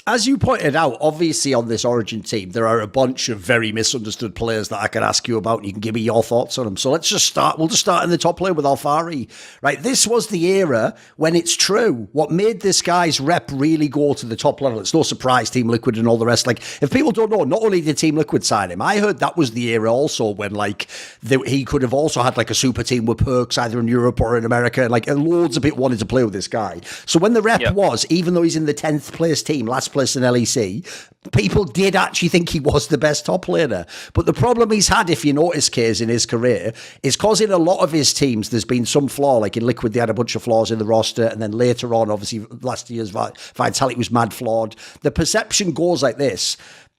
As you pointed out, obviously on this Origin team, there are a bunch of very misunderstood players that I can ask you about, and you can give me your thoughts on them. So let's just start. We'll just start in the top lane with Alphari. Right, this was the era when it's true. What made this guy's rep really go to the top level? It's no surprise Team Liquid and all the rest. Like, if people don't know, not only did Team Liquid sign him, I heard that was the era also when, like, he could have also had, like, a super team with perks either in Europe or in America. And, like, loads of people wanted to play with this guy. So when the rep was, even though he's in the 10th place team, last place in LEC, people did actually think he was the best top laner. But the problem he's had, if you notice, Kays, in his career, is because in a lot of his teams, there's been some flaw. Like in Liquid, they had a bunch of flaws in the roster. And then later on, obviously, last year's Vitality was mad flawed. The perception goes like this.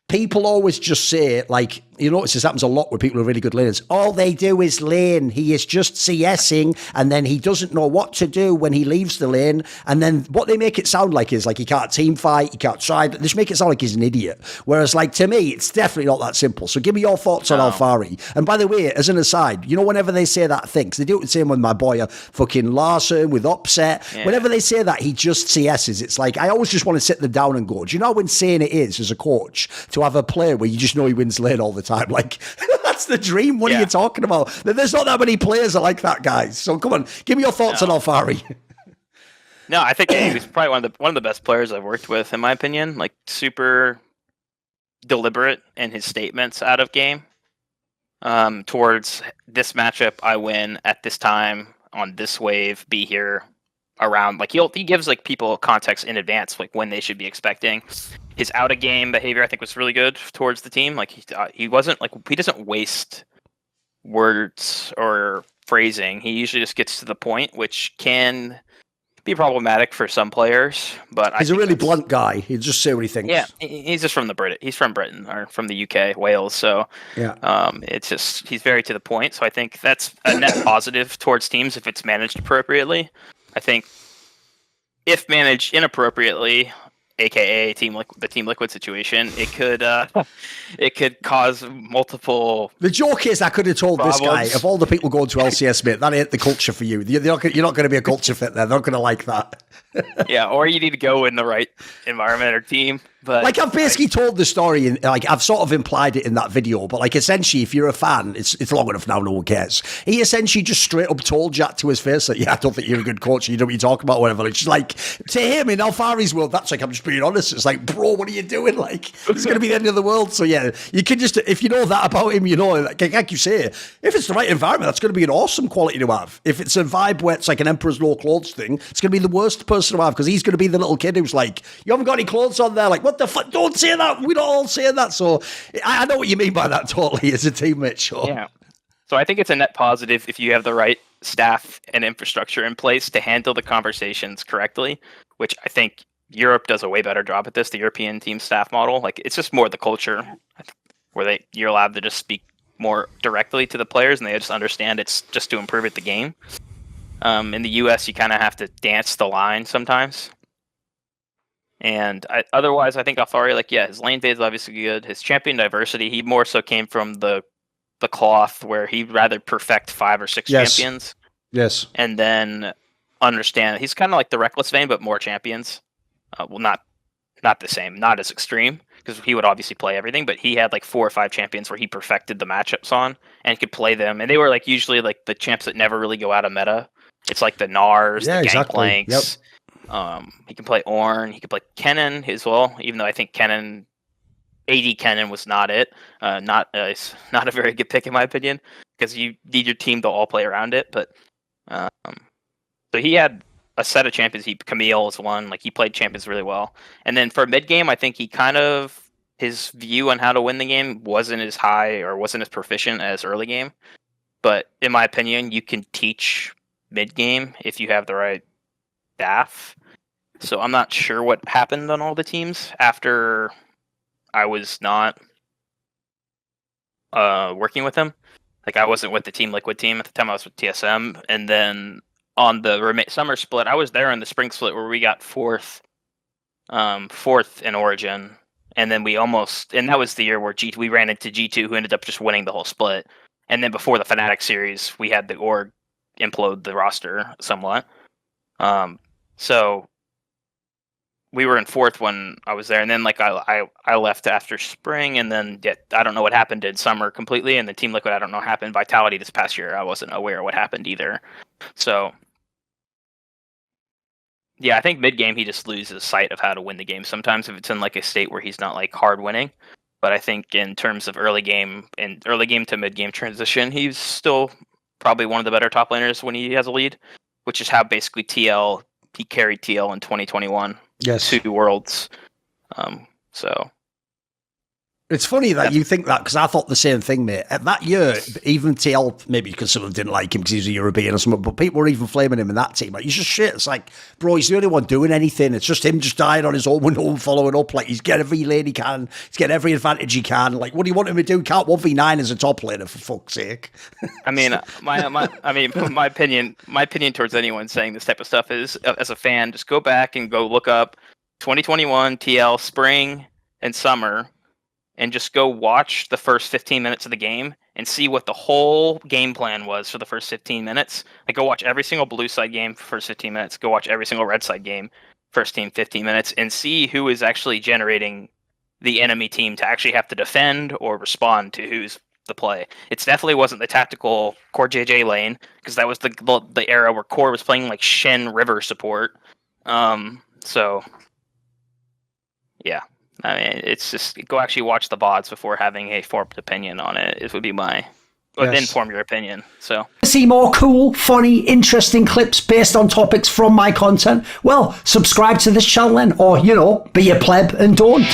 People always just say, like, you notice this happens a lot with people who are really good laners. All they do is lane. He is just CSing, and then he doesn't know what to do when he leaves the lane. And then what they make it sound like is, like, he can't team fight, he can't try. They just make it sound like he's an idiot. Whereas, like, to me, it's definitely not that simple. So give me your thoughts on Alphari. And by the way, as an aside, you know, whenever they say that thing, because they do it the same with my boy, fucking Larson, with Upset. Yeah. Whenever they say that, he just CSs. It's like, I always just want to sit them down and go, do you know how insane it is as a coach to have a player where you just know he wins lane all the time? Like, that's the dream. What are you talking about? There's not that many players like that, guys. So come on, give me your thoughts on Alphari. No, I think he's probably one of the best players I've worked with, in my opinion. Like, super deliberate in his statements out of game. Towards this matchup, I win at this time on this wave. Be here around. Like, he gives, like, people context in advance, like when they should be expecting. His out of game behavior, I think, was really good towards the team. Like, he wasn't, like, he doesn't waste words or phrasing. He usually just gets to the point, which can be problematic for some players. But he's a really blunt guy. He'll just say what he thinks. Yeah, he's just from He's from Britain or from the UK, Wales. So it's just, he's very to the point. So I think that's a net positive towards teams if it's managed appropriately. I think if managed inappropriately, aka the Team Liquid situation, it could cause multiple. The joke is, I could have told problems. This guy, of all the people going to LCS, mate, that ain't the culture for you. You're not going to be a culture fit there. They're not going to like that. Yeah, or you need to go in the right environment or team. But like, I've basically told the story, and like I've sort of implied it in that video. But like, essentially, if you're a fan, it's long enough now. No one cares. He essentially just straight up told Jack to his face that, I don't think you're a good coach. You know what you're talking about, whatever. It's just like, to him in Alphari's world, that's like, I'm just being honest. It's like, bro, what are you doing? Like, it's going to be the end of the world. So yeah, you can just, if you know that about him, you know, like you say, if it's the right environment, that's going to be an awesome quality to have. If it's a vibe where it's like an Emperor's No Clothes thing, it's going to be the worst person to have, because he's going to be the little kid who's like, you haven't got any clothes on there. Like, what the fuck? Don't say that. We don't all say that. So I know what you mean by that totally as a teammate, sure. Yeah. So I think it's a net positive if you have the right staff and infrastructure in place to handle the conversations correctly, which I think Europe does a way better job at this, the European team staff model. Like, it's just more the culture where you're allowed to just speak more directly to the players, and they just understand it's just to improve the game. In the US, you kind of have to dance the line sometimes. And otherwise, I think Alphari, his lane phase is obviously good. His champion diversity, he more so came from the cloth where he'd rather perfect 5 or 6 champions. Yes. And then understand. He's kind of like the Reckless vein, but more champions. Well, not the same, not as extreme, because he would obviously play everything, but he had like 4 or 5 champions where he perfected the matchups on and could play them. And they were like usually like the champs that never really go out of meta. It's like the Nars, the Gangplanks. Yep. He can play Ornn. He can play Kennen as well, even though I think AD Kennen was not it. It's not a very good pick in my opinion, because you need your team to all play around it. But so he had a set of champions. Camille was one. Like, he played champions really well. And then for mid game, I think he kind of, his view on how to win the game wasn't as high or wasn't as proficient as early game. But in my opinion, you can teach mid game if you have the right staff. So I'm not sure what happened on all the teams after I was not working with him. Like, I wasn't with the Team Liquid team at the time. I was with TSM, and then on the summer split, I was there in the spring split where we got fourth in Origin, and then and that was the year where we ran into G2, who ended up just winning the whole split. And then before the Fnatic series, we had the org implode the roster somewhat. So we were in fourth when I was there, and then like I left after spring, and then I don't know what happened in summer completely, and the Team Liquid I don't know what happened. Vitality this past year I wasn't aware of what happened either. So yeah, I think mid game he just loses sight of how to win the game sometimes if it's in like a state where he's not like hard winning. But I think in terms of early game to mid game transition, he's still probably one of the better top laners when he has a lead, which is how basically he carried TL in 2021. Yes. 2 Worlds. So it's funny that you think that, because I thought the same thing, mate. At that year, even TL, maybe because someone didn't like him because he was a European or something, but people were even flaming him in that team. Like, he's just shit. It's like, bro, he's the only one doing anything. It's just him just dying on his own with no one following up. Like, he's getting every lane he can. He's getting every advantage he can. Like, what do you want him to do? He can't 1v9 as a top laner, for fuck's sake. I mean, my opinion towards anyone saying this type of stuff is, as a fan, just go back and go look up 2021 TL spring and summer, and just go watch the first 15 minutes of the game and see what the whole game plan was for the first 15 minutes. Like, go watch every single blue side game for first 15 minutes. Go watch every single red side game first 15 minutes and see who is actually generating the enemy team to actually have to defend or respond to who's the play. It definitely wasn't the tactical Core JJ lane, because that was the era where Core was playing like Shen River support. So yeah. I mean, it's just, go actually watch the VODs before having a formed opinion on it. It would be then form your opinion. So, see more cool, funny, interesting clips based on topics from my content? Well, subscribe to this channel then, or, be a pleb and don't.